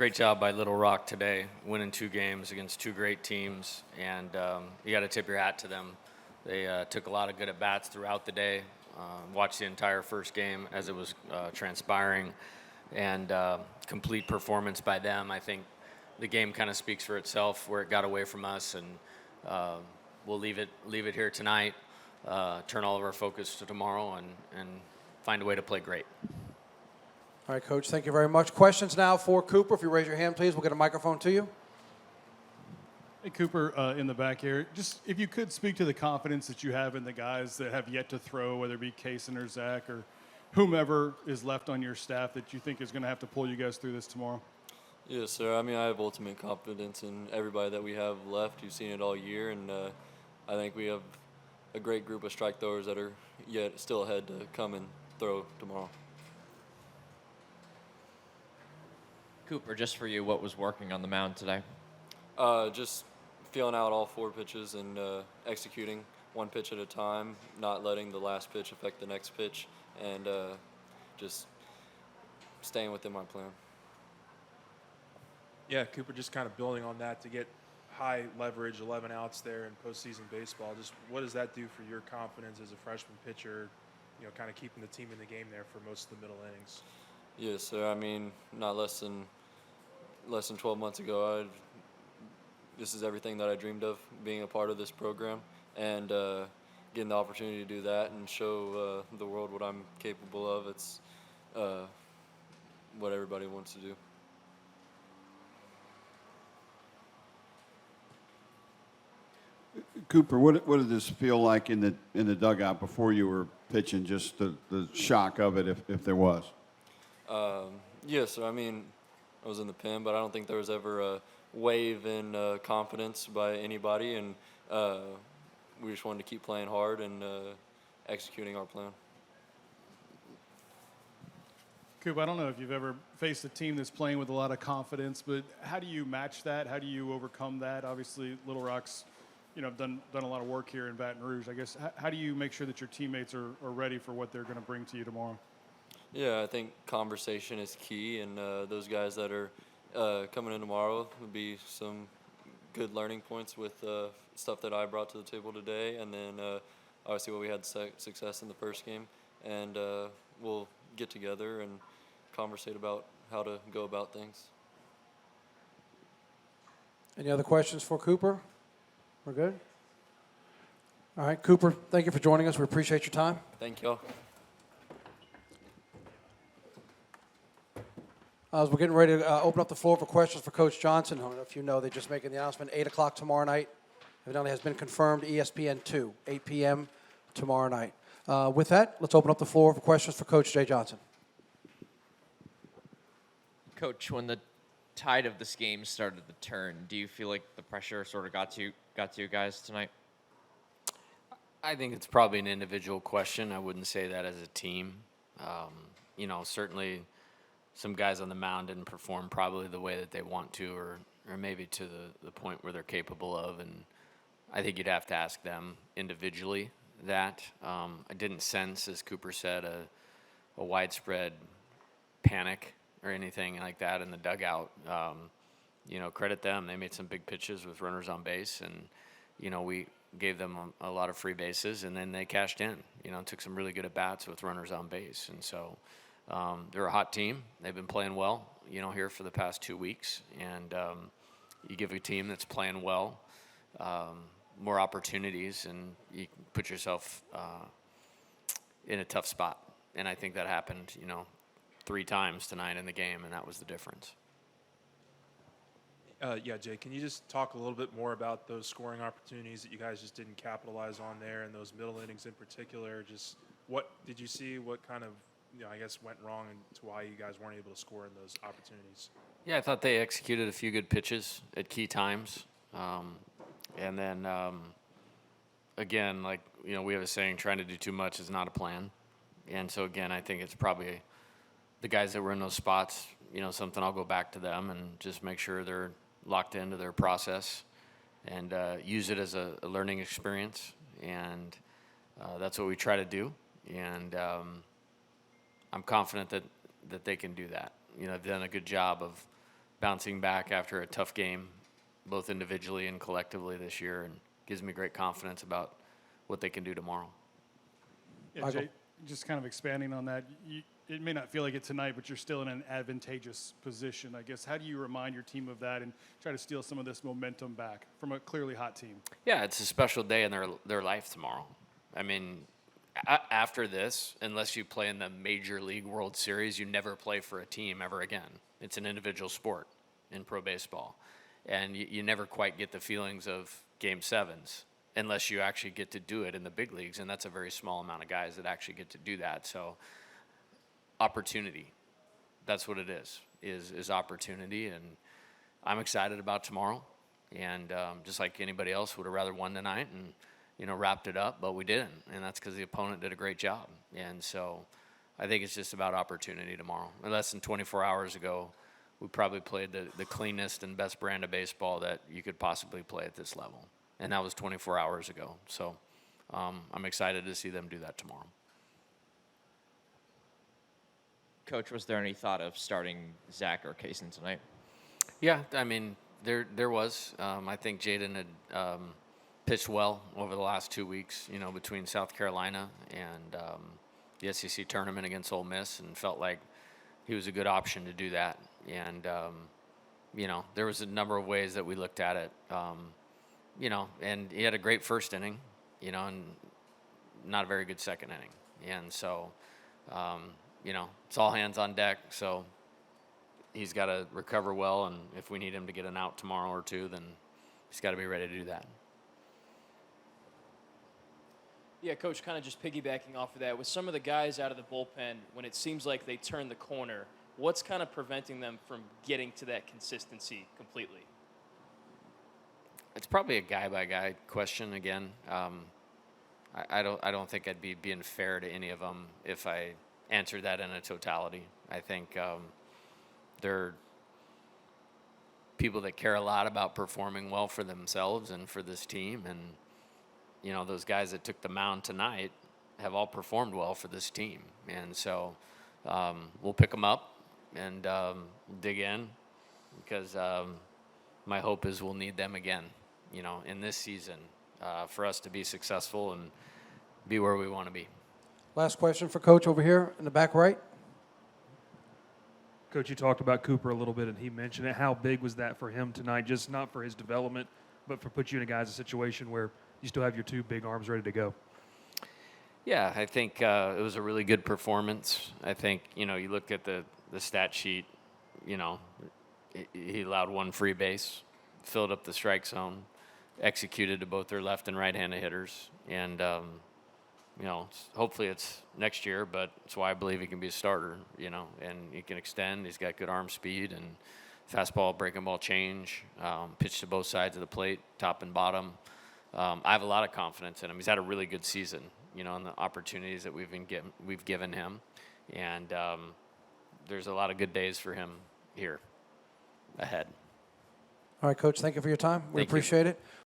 Great job by Little Rock today, winning 2 games against 2 great teams, and you got to tip your hat to them. They took a lot of good at-bats throughout the day, watched the entire first game as it was transpiring, and complete performance by them. I think the game kind of speaks for itself, where it got away from us, and we'll leave it here tonight, turn all of our focus to tomorrow, and find a way to play great. All right, Coach, thank you very much. Questions now for Cooper. If you raise your hand, please, we'll get a microphone to you. Hey, Cooper, in the back here, just if you could speak to the confidence that you have in the guys that have yet to throw, whether it be Kaysen or Zach or whomever is left on your staff that you think is going to have to pull you guys through this tomorrow. Yes, sir. I mean, I have ultimate confidence in everybody that we have left. You've seen it all year, and I think we have a great group of strike throwers that are yet still ahead to come and throw tomorrow. Cooper, just for you, what was working on the mound today? Just feeling out all 4 pitches and executing 1 pitch at a time, not letting the last pitch affect the next pitch, and just staying within my plan. Yeah, Cooper, just kind of building on that to get high leverage, 11 outs there in postseason baseball. Just what does that do for your confidence as a freshman pitcher, kind of keeping the team in the game there for most of the middle innings? Yes, sir. I mean, not less than 12 months ago, this is everything that I dreamed of, being a part of this program, and getting the opportunity to do that and show the world what I'm capable of. It's what everybody wants to do. Cooper, what did this feel like in the dugout before you were pitching? Just the shock of it, if there was. Yes, sir. I mean, I was in the pen, but I don't think there was ever a wave in confidence by anybody, and we just wanted to keep playing hard and executing our plan. Coop, I don't know if you've ever faced a team that's playing with a lot of confidence, but how do you match that? How do you overcome that? Obviously, Little Rock's done a lot of work here in Baton Rouge. I guess, how do you make sure that your teammates are ready for what they're going to bring to you tomorrow? Yeah, I think conversation is key, and those guys that are coming in tomorrow would be some good learning points with stuff that I brought to the table today, and then obviously we had success in the first game, and we'll get together and conversate about how to go about things. Any other questions for Cooper? We're good? All right, Cooper, thank you for joining us. We appreciate your time. Thank y'all. As we're getting ready to open up the floor for questions for Coach Johnson, I don't know if you know, they're just making the announcement, 8 o'clock tomorrow night. Evidently has been confirmed, ESPN 2, 8 p.m. tomorrow night. With that, let's open up the floor for questions for Coach Jay Johnson. Coach, when the tide of this game started to turn, do you feel like the pressure sort of got to you guys tonight? I think it's probably an individual question. I wouldn't say that as a team. Certainly some guys on the mound didn't perform probably the way that they want to, or maybe to the point where they're capable of, and I think you'd have to ask them individually that. I didn't sense, as Cooper said, a widespread panic or anything like that in the dugout. Credit them. They made some big pitches with runners on base, and, we gave them a lot of free bases, and then they cashed in. Took some really good at-bats with runners on base. And so they're a hot team. They've been playing well, here for the past 2 weeks. And you give a team that's playing well more opportunities, and you put yourself in a tough spot. And I think that happened, 3 times tonight in the game, and that was the difference. Yeah, Jay, can you just talk a little bit more about those scoring opportunities that you guys just didn't capitalize on there, and those middle innings in particular? Just what did you see? What kind of, went wrong and to why you guys weren't able to score in those opportunities? Yeah, I thought they executed a few good pitches at key times. And then, again, we have a saying, trying to do too much is not a plan. And so, again, I think it's probably the guys that were in those spots, something I'll go back to them and just make sure they're locked into their process and use it as a learning experience. And that's what we try to do. And I'm confident that they can do that. They've done a good job of bouncing back after a tough game, both individually and collectively this year, and gives me great confidence about what they can do tomorrow. Yeah, Michael? Jay, just kind of expanding on that, it may not feel like it tonight, but you're still in an advantageous position, I guess. How do you remind your team of that and try to steal some of this momentum back from a clearly hot team? Yeah, it's a special day in their life tomorrow. I mean, after this, unless you play in the Major League World Series, you never play for a team ever again. It's an individual sport in pro baseball. And you never quite get the feelings of Game 7s unless you actually get to do it in the big leagues, and that's a very small amount of guys that actually get to do that. So opportunity, that's what it is opportunity, and I'm excited about tomorrow. And just like anybody else would have rather won tonight and wrapped it up, but we didn't, and that's because the opponent did a great job. And so I think it's just about opportunity tomorrow. Less than 24 hours ago, we probably played the cleanest and best brand of baseball that you could possibly play at this level, and that was 24 hours ago. So I'm excited to see them do that tomorrow. Coach, was there any thought of starting Zach or Kaysen tonight? Yeah, I mean, there was. I think Jaden had pitched well over the last 2 weeks, between South Carolina and the SEC tournament against Ole Miss, and felt like he was a good option to do that. And, there was a number of ways that we looked at it, and he had a great first inning, and not a very good second inning. And so, it's all hands on deck. So he's got to recover well, and if we need him to get an out tomorrow or two, then he's got to be ready to do that. Yeah, Coach, kind of just piggybacking off of that, with some of the guys out of the bullpen, when it seems like they turn the corner, what's kind of preventing them from getting to that consistency completely? It's probably a guy-by-guy question again. I don't think I'd be being fair to any of them if I answered that in a totality. I think they're people that care a lot about performing well for themselves and for this team, and those guys that took the mound tonight have all performed well for this team. And so we'll pick them up and dig in, because my hope is we'll need them again, in this season for us to be successful and be where we want to be. Last question for Coach over here in the back right. Coach, you talked about Cooper a little bit, and he mentioned it. How big was that for him tonight? Just not for his development, but for put you in a situation where you still have your two big arms ready to go. Yeah, I think it was a really good performance. I think, you look at the stat sheet, he allowed one free base, filled up the strike zone, executed to both their left and right-handed hitters. And, hopefully it's next year, but that's why I believe he can be a starter, and he can extend. He's got good arm speed and fastball, breaking ball change, pitch to both sides of the plate, top and bottom. I have a lot of confidence in him. He's had a really good season, in the opportunities that we've given him. And there's a lot of good days for him here ahead. All right, Coach, thank you for your time. We Thank you. appreciate it.